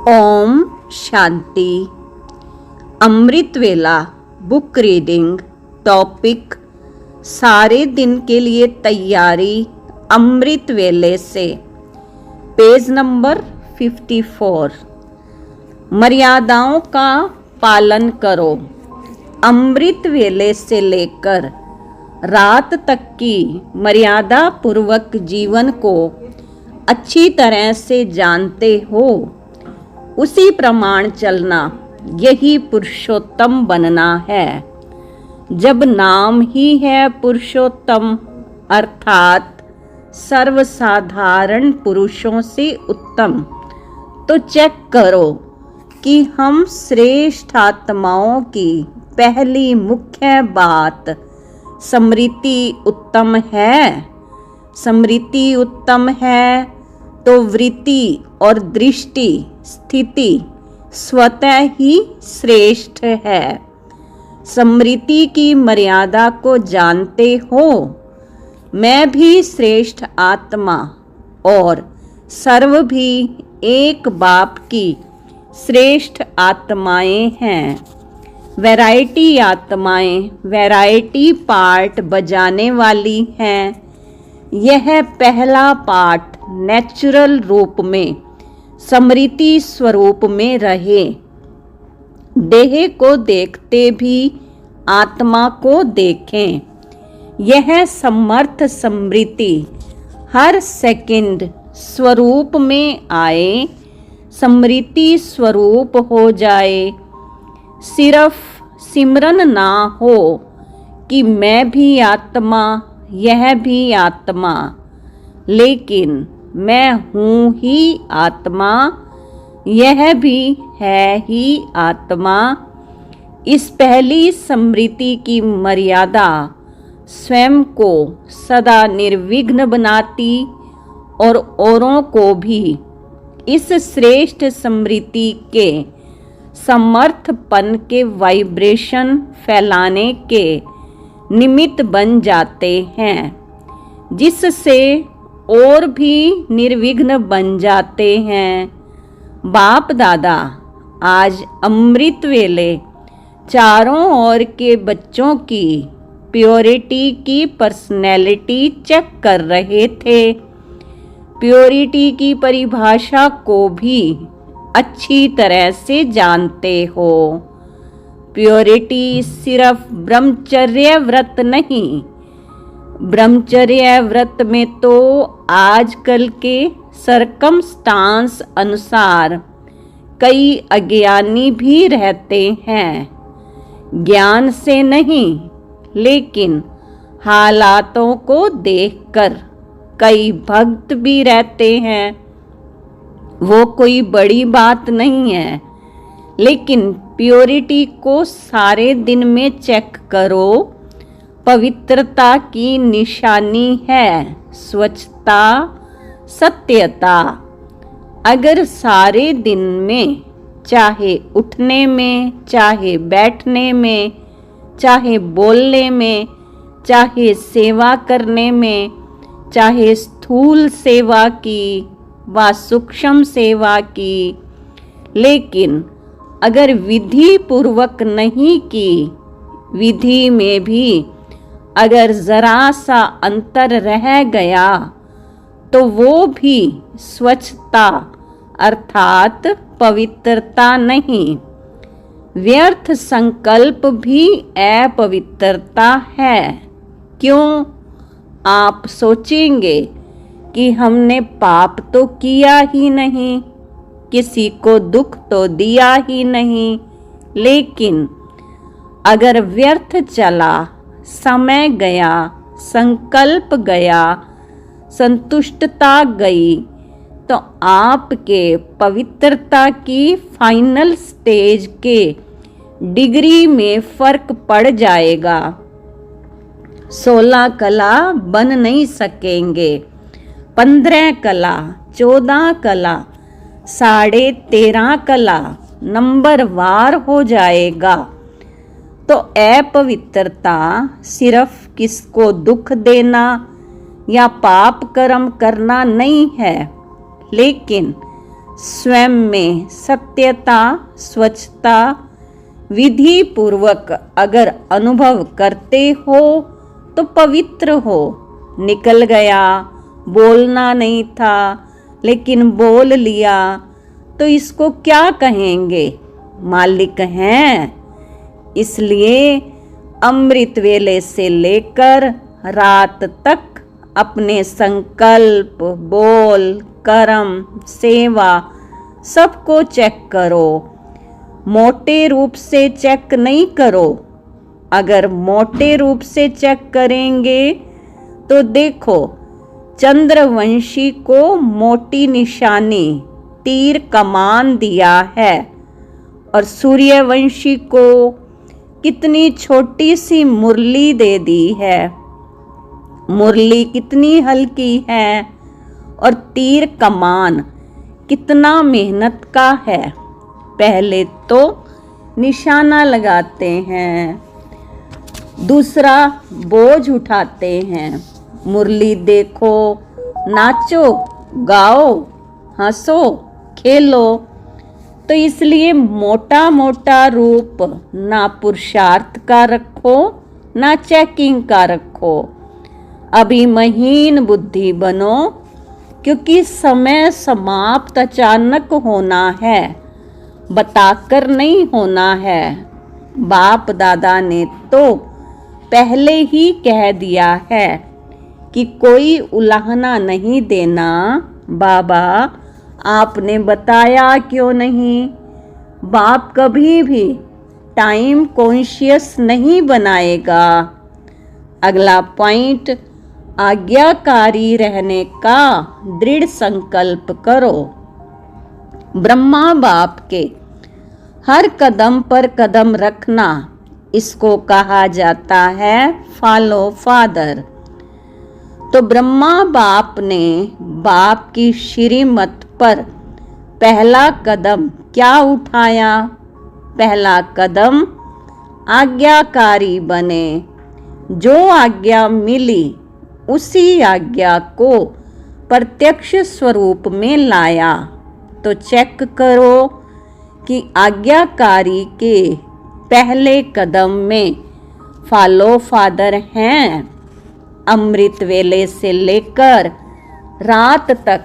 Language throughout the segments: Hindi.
ओम शांति। अमृत वेला बुक रीडिंग टॉपिक सारे दिन के लिए तैयारी अमृत वेले से, पेज नंबर 54। मर्यादाओं का पालन करो। अमृत वेले से लेकर रात तक की मर्यादा पूर्वक जीवन को अच्छी तरह से जानते हो, उसी प्रमाण चलना यही पुरुषोत्तम बनना है। जब नाम ही है पुरुषोत्तम अर्थात सर्वसाधारण पुरुषों से उत्तम, तो चेक करो कि हम श्रेष्ठ आत्माओं की पहली मुख्य बात स्मृति उत्तम है। स्मृति उत्तम है तो वृत्ति और दृष्टि स्थिति स्वतः ही श्रेष्ठ है। स्मृति की मर्यादा को जानते हो। मैं भी श्रेष्ठ आत्मा और सर्व भी एक बाप की श्रेष्ठ आत्माएं हैं। वैरायटी आत्माएं वैरायटी पार्ट बजाने वाली हैं। यह पहला पाठ नेचुरल रूप में स्मृति स्वरूप में रहे। देह को देखते भी आत्मा को देखें। यह समर्थ स्मृति हर सेकंड स्वरूप में आए, स्मृति स्वरूप हो जाए। सिर्फ सिमरन ना हो कि मैं भी आत्मा, यह भी आत्मा, लेकिन मैं हूँ ही आत्मा, यह भी है ही आत्मा। इस पहली स्मृति की मर्यादा स्वयं को सदा निर्विघ्न बनाती और औरों को भी इस श्रेष्ठ स्मृति के समर्थपन के वाइब्रेशन फैलाने के निमित्त बन जाते हैं, जिससे और भी निर्विघ्न बन जाते हैं। बाप दादा आज अमृत वेले चारों ओर के बच्चों की प्योरिटी की पर्सनैलिटी चेक कर रहे थे। प्योरिटी की परिभाषा को भी अच्छी तरह से जानते हो। प्योरिटी सिर्फ ब्रह्मचर्य व्रत नहीं। ब्रह्मचर्य व्रत में तो आजकल के सरकमस्टांस अनुसार कई अज्ञानी भी रहते हैं। ज्ञान से नहीं, लेकिन हालातों को देखकर कई भक्त भी रहते हैं। वो कोई बड़ी बात नहीं है, लेकिन प्योरिटी को सारे दिन में चेक करो। पवित्रता की निशानी है स्वच्छता, सत्यता। अगर सारे दिन में, चाहे उठने में, चाहे बैठने में, चाहे बोलने में, चाहे सेवा करने में, चाहे स्थूल सेवा की व सूक्ष्म सेवा की, लेकिन अगर विधि पूर्वक नहीं की, विधि में भी अगर जरा सा अंतर रह गया, तो वो भी स्वच्छता अर्थात पवित्रता नहीं। व्यर्थ संकल्प भी अपवित्रता है। क्यों? आप सोचेंगे कि हमने पाप तो किया ही नहीं, किसी को दुख तो दिया ही नहीं, लेकिन अगर व्यर्थ चला, समय गया, संकल्प गया, संतुष्टता गई, तो आपके पवित्रता की फाइनल स्टेज के डिग्री में फर्क पड़ जाएगा। 16 कला बन नहीं सकेंगे। 15 कला, 14 कला, 13.5 कला नंबर वार हो जाएगा। तो अपवित्रता सिर्फ किसको दुख देना या पाप कर्म करना नहीं है, लेकिन स्वयं में सत्यता, स्वच्छता विधि पूर्वक अगर अनुभव करते हो तो पवित्र हो। निकल गया, बोलना नहीं था लेकिन बोल लिया, तो इसको क्या कहेंगे? मालिक हैं। इसलिए अमृत वेले से लेकर रात तक अपने संकल्प, बोल, कर्म, सेवा सबको चेक करो। मोटे रूप से चेक नहीं करो। अगर मोटे रूप से चेक करेंगे तो देखो, चंद्रवंशी को मोटी निशानी तीर कमान दिया है और सूर्यवंशी को कितनी छोटी सी मुरली दे दी है। मुरली कितनी हल्की है और तीर कमान कितना मेहनत का है। पहले तो निशाना लगाते हैं, दूसरा बोझ उठाते हैं। मुरली देखो, नाचो, गाओ, हंसो, खेलो। तो इसलिए मोटा मोटा रूप ना पुरुषार्थ का रखो, ना चेकिंग का रखो। अभी महीन बुद्धि बनो, क्योंकि समय समाप्त अचानक होना है, बताकर नहीं होना है। बाप दादा ने तो पहले ही कह दिया है कि कोई उलाहना नहीं देना। बाबा आपने बताया क्यों नहीं? बाप कभी भी टाइम कॉन्शियस नहीं बनाएगा। अगला पॉइंट, आज्ञाकारी रहने का दृढ़ संकल्प करो। ब्रह्मा बाप के हर कदम पर कदम रखना, इसको कहा जाता है फॉलो फादर। तो ब्रह्मा बाप ने बाप की श्रीमत पर पहला कदम क्या उठाया? पहला कदम आज्ञाकारी बने। जो आज्ञा मिली उसी आज्ञा को प्रत्यक्ष स्वरूप में लाया। तो चेक करो कि आज्ञाकारी के पहले कदम में फॉलो फादर हैं। अमृत वेले से लेकर रात तक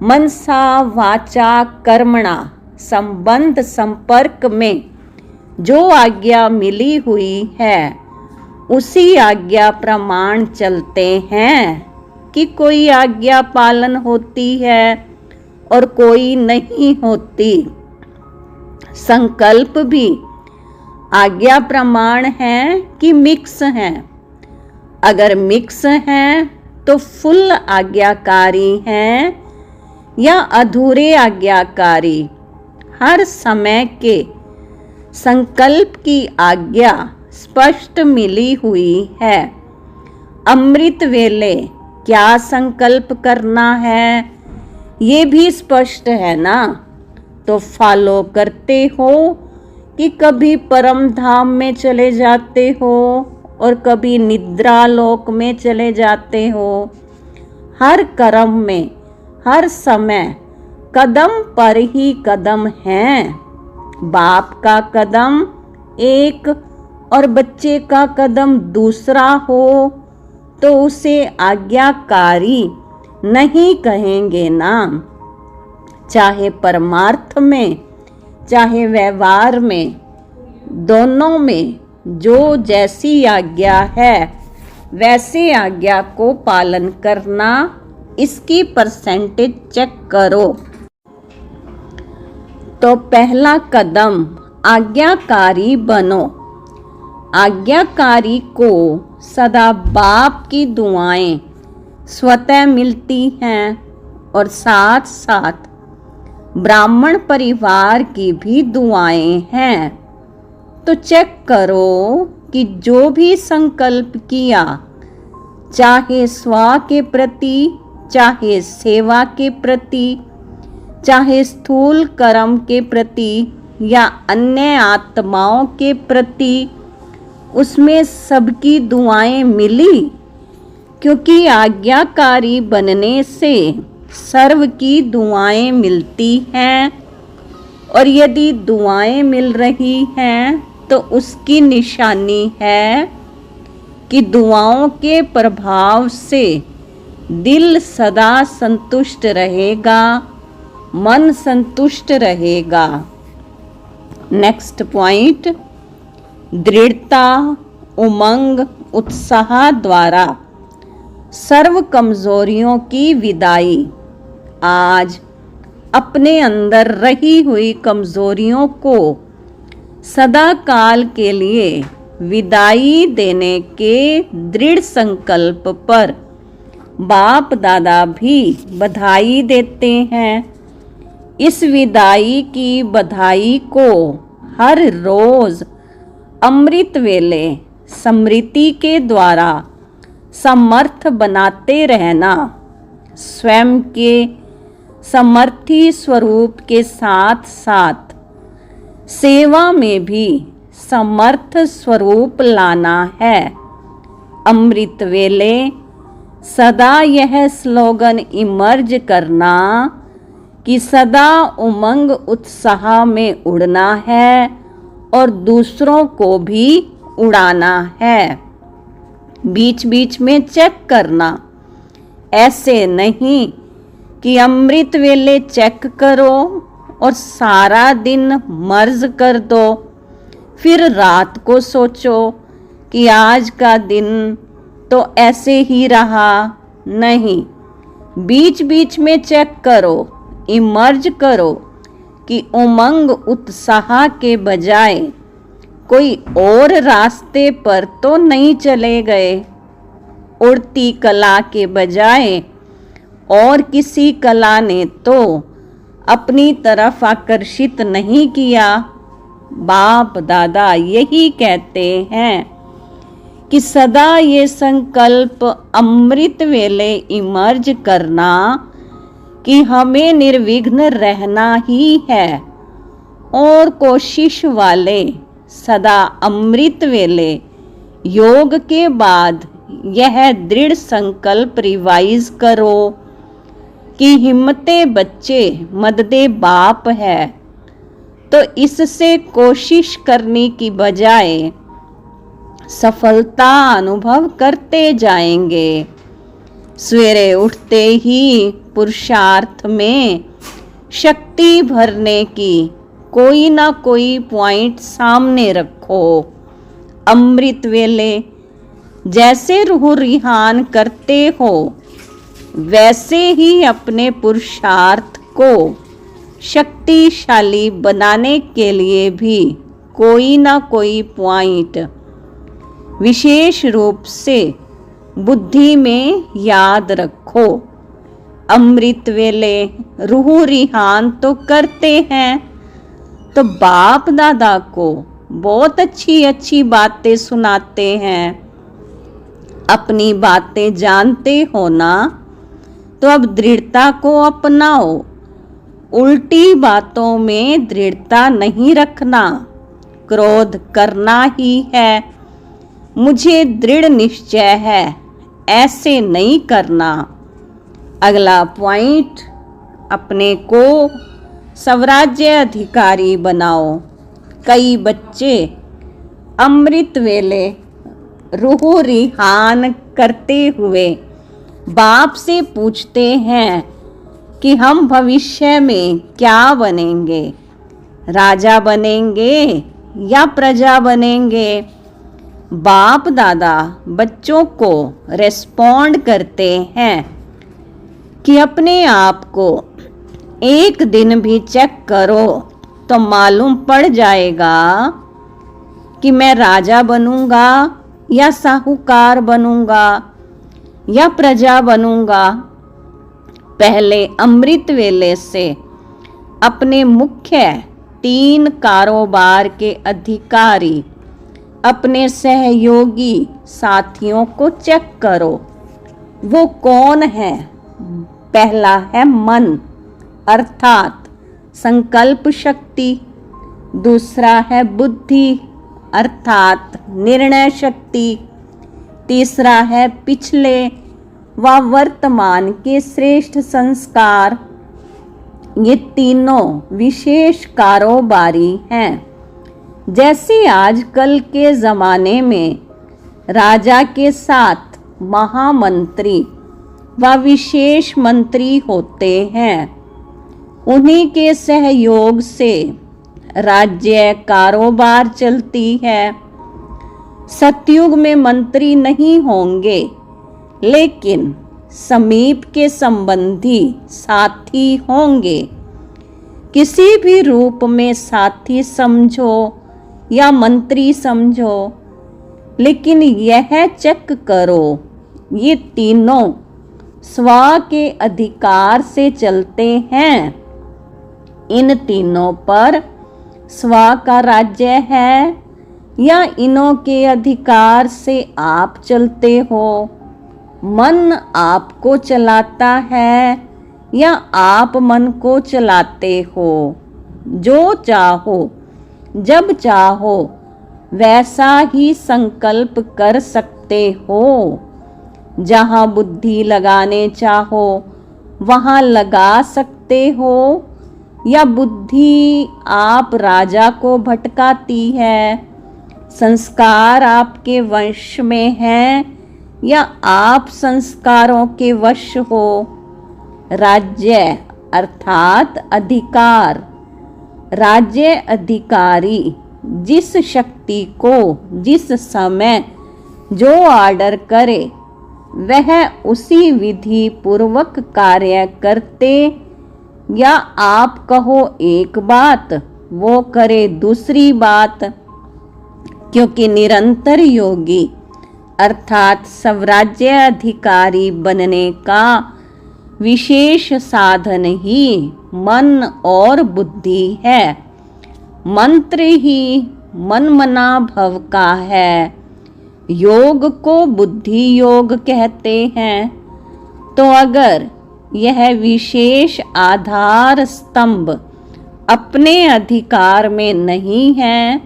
मनसा वाचा कर्मणा संबंध संपर्क में जो आज्ञा मिली हुई है उसी आज्ञा प्रमाण चलते हैं कि कोई आज्ञा पालन होती है और कोई नहीं होती। संकल्प भी आज्ञा प्रमाण है कि मिक्स हैं। अगर मिक्स हैं तो फुल आज्ञाकारी हैं या अधूरे आज्ञाकारी। हर समय के संकल्प की आज्ञा स्पष्ट मिली हुई है। अमृत वेले क्या संकल्प करना है ये भी स्पष्ट है ना? तो फॉलो करते हो कि कभी परम धाम में चले जाते हो और कभी निद्रा लोक में चले जाते हो। हर कर्म में हर समय कदम पर ही कदम हैं। बाप का कदम एक और बच्चे का कदम दूसरा हो तो उसे आज्ञाकारी नहीं कहेंगे ना। चाहे परमार्थ में चाहे व्यवहार में, दोनों में जो जैसी आज्ञा है वैसे आज्ञा को पालन करना, इसकी परसेंटेज चेक करो। तो पहला कदम आज्ञाकारी बनो। आज्ञाकारी को सदा बाप की दुआएं स्वतः मिलती हैं और साथ साथ ब्राह्मण परिवार की भी दुआएं हैं। तो चेक करो कि जो भी संकल्प किया, चाहे स्व के प्रति, चाहे सेवा के प्रति, चाहे स्थूल कर्म के प्रति या अन्य आत्माओं के प्रति, उसमें सबकी दुआएं मिली। क्योंकि आज्ञाकारी बनने से सर्व की दुआएं मिलती हैं, और यदि दुआएं मिल रही हैं तो उसकी निशानी है कि दुआओं के प्रभाव से दिल सदा संतुष्ट रहेगा, मन संतुष्ट रहेगा। नेक्स्ट पॉइंट, दृढ़ता, उमंग, उत्साह द्वारा सर्व कमजोरियों की विदाई। आज अपने अंदर रही हुई कमजोरियों को सदा काल के लिए विदाई देने के दृढ़ संकल्प पर बाप दादा भी बधाई देते हैं। इस विदाई की बधाई को हर रोज अमृत वेले स्मृति के द्वारा समर्थ बनाते रहना, स्वयं के समर्थी स्वरूप के साथ साथ सेवा में भी समर्थ स्वरूप लाना है। अमृत वेले सदा यह स्लोगन इमर्ज करना कि सदा उमंग उत्साह में उड़ना है और दूसरों को भी उड़ाना है। बीच बीच में चेक करना, ऐसे नहीं कि अमृत वेले चेक करो और सारा दिन मर्ज कर दो, फिर रात को सोचो कि आज का दिन तो ऐसे ही रहा। नहीं, बीच बीच में चेक करो, इमर्ज करो कि उमंग उत्साह के बजाय कोई और रास्ते पर तो नहीं चले गए, उड़ती कला के बजाय और किसी कला ने तो अपनी तरफ आकर्षित नहीं किया। बाप दादा यही कहते हैं कि सदा ये संकल्प अमृत वेले इमर्ज करना कि हमें निर्विघ्न रहना ही है, और कोशिश वाले सदा अमृत वेले योग के बाद यह दृढ़ संकल्प रिवाइज करो कि हिम्मते बच्चे मददे बाप है, तो इससे कोशिश करने की बजाय सफलता अनुभव करते जाएंगे। सवेरे उठते ही पुरुषार्थ में शक्ति भरने की कोई ना कोई पॉइंट सामने रखो। अमृत वेले जैसे रूह रिहान करते हो, वैसे ही अपने पुरुषार्थ को शक्तिशाली बनाने के लिए भी कोई ना कोई पॉइंट विशेष रूप से बुद्धि में याद रखो। अमृत वेले रूह रिहान तो करते हैं, तो बाप दादा को बहुत अच्छी अच्छी बातें सुनाते हैं। अपनी बातें जानते हो ना, तो अब दृढ़ता को अपनाओ। उल्टी बातों में दृढ़ता नहीं रखना, क्रोध करना ही है। मुझे दृढ़ निश्चय है, ऐसे नहीं करना। अगला पॉइंट, अपने को स्वराज्य अधिकारी बनाओ। कई बच्चे अमृत वेले रूह रिहान करते हुए बाप से पूछते हैं कि हम भविष्य में क्या बनेंगे, राजा बनेंगे या प्रजा बनेंगे। बाप दादा बच्चों को रेस्पॉन्ड करते हैं कि अपने आप को एक दिन भी चेक करो तो मालूम पड़ जाएगा कि मैं राजा बनूंगा या साहूकार बनूंगा या प्रजा बनूंगा। पहले अमृत वेले से अपने मुख्य 3 कारोबार के अधिकारी, अपने सहयोगी साथियों को चेक करो, वो कौन है। पहला है मन अर्थात संकल्प शक्ति, दूसरा है बुद्धि अर्थात निर्णय शक्ति, तीसरा है पिछले व वर्तमान के श्रेष्ठ संस्कार, ये तीनों विशेष कारोबारी हैं। जैसे आजकल के ज़माने में राजा के साथ महामंत्री व विशेष मंत्री होते हैं, उन्हीं के सहयोग से राज्य कारोबार चलती है। सतयुग में मंत्री नहीं होंगे, लेकिन समीप के संबंधी साथी होंगे। किसी भी रूप में साथी समझो या मंत्री समझो, लेकिन यह चेक करो ये तीनों स्व के अधिकार से चलते हैं। इन तीनों पर स्व का राज्य है या इनों के अधिकार से आप चलते हो? मन आपको चलाता है या आप मन को चलाते हो? जो चाहो जब चाहो वैसा ही संकल्प कर सकते हो। जहाँ बुद्धि लगाने चाहो वहाँ लगा सकते हो, या बुद्धि आप राजा को भटकाती है? संस्कार आपके वश में हैं या आप संस्कारों के वश हो? राज्य अर्थात अधिकार। राज्य अधिकारी जिस शक्ति को जिस समय जो ऑर्डर करे, वह उसी विधि पूर्वक कार्य करते, या आप कहो एक बात वो करे दूसरी बात। क्योंकि निरंतर योगी अर्थात स्वराज्य अधिकारी बनने का विशेष साधन ही मन और बुद्धि है। मंत्र ही मनमना भव का है। योग को बुद्धि योग कहते हैं। तो अगर यह विशेष आधार स्तंभ अपने अधिकार में नहीं है,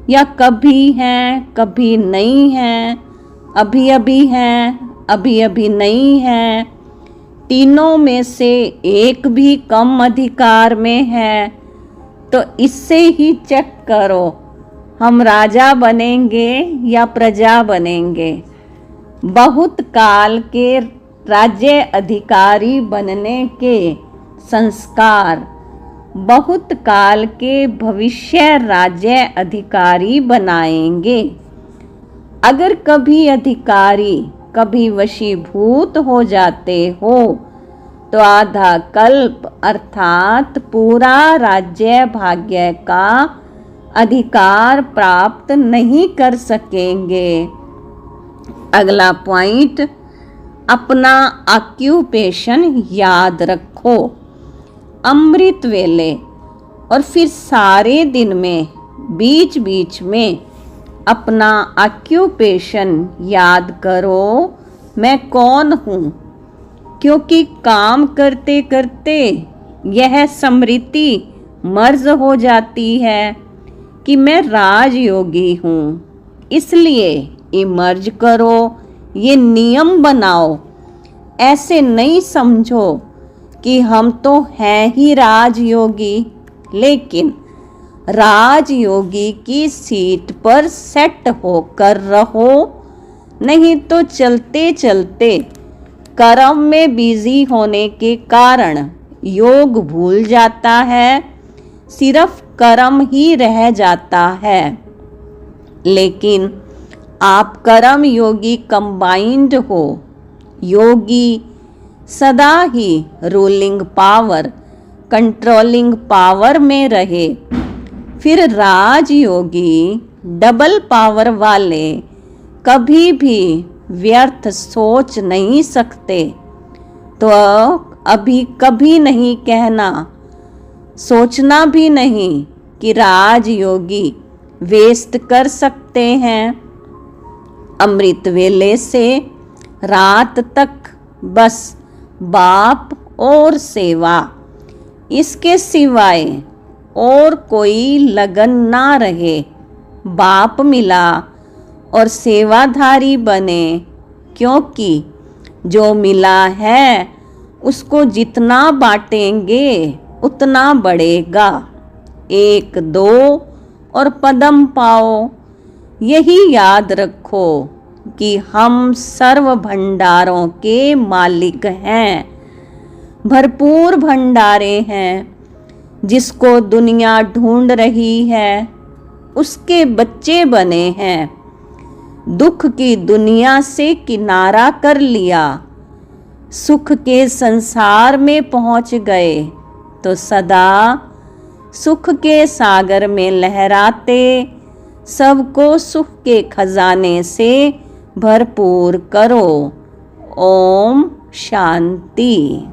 या कभी हैं कभी नहीं हैं, अभी अभी हैं अभी अभी नहीं हैं, तीनों में से एक भी कम अधिकार में है, तो इससे ही चेक करो हम राजा बनेंगे या प्रजा बनेंगे। बहुत काल के राज्य अधिकारी बनने के संस्कार बहुत काल के भविष्य राज्य अधिकारी बनाएंगे। अगर कभी अधिकारी कभी वशीभूत हो जाते हो, तो आधा कल्प अर्थात पूरा राज्य भाग्य का अधिकार प्राप्त नहीं कर सकेंगे। अगला पॉइंट, अपना ऑक्यूपेशन याद रखो। अमृत वेले और फिर सारे दिन में बीच बीच में अपना ऑक्यूपेशन याद करो, मैं कौन हूँ। क्योंकि काम करते करते यह स्मृति मर्ज हो जाती है कि मैं राजयोगी हूँ। इसलिए इमर्ज करो, ये नियम बनाओ। ऐसे नहीं समझो कि हम तो हैं ही राजयोगी, लेकिन राजयोगी की सीट पर सेट होकर रहो, नहीं तो चलते चलते कर्म में बिजी होने के कारण योग भूल जाता है, सिर्फ कर्म ही रह जाता है। लेकिन आप कर्म योगी कंबाइंड हो। योगी सदा ही रूलिंग पावर कंट्रोलिंग पावर में रहे। फिर राजयोगी डबल पावर वाले कभी भी व्यर्थ सोच नहीं सकते। तो अभी कभी नहीं कहना, सोचना भी नहीं कि राजयोगी वेस्ट कर सकते हैं। अमृत वेले से रात तक बस बाप और सेवा, इसके सिवाय और कोई लगन ना रहे। बाप मिला और सेवाधारी बने, क्योंकि जो मिला है उसको जितना बांटेंगे उतना बढ़ेगा। एक दो और पदम पाओ। यही याद रखो कि हम सर्व भंडारों के मालिक हैं। भरपूर भंडारे हैं। जिसको दुनिया ढूंढ रही है उसके बच्चे बने हैं। दुख की दुनिया से किनारा कर लिया, सुख के संसार में पहुंच गए तो सदा सुख के सागर में लहराते सबको सुख के खजाने से भरपूर करो। ओम शांति।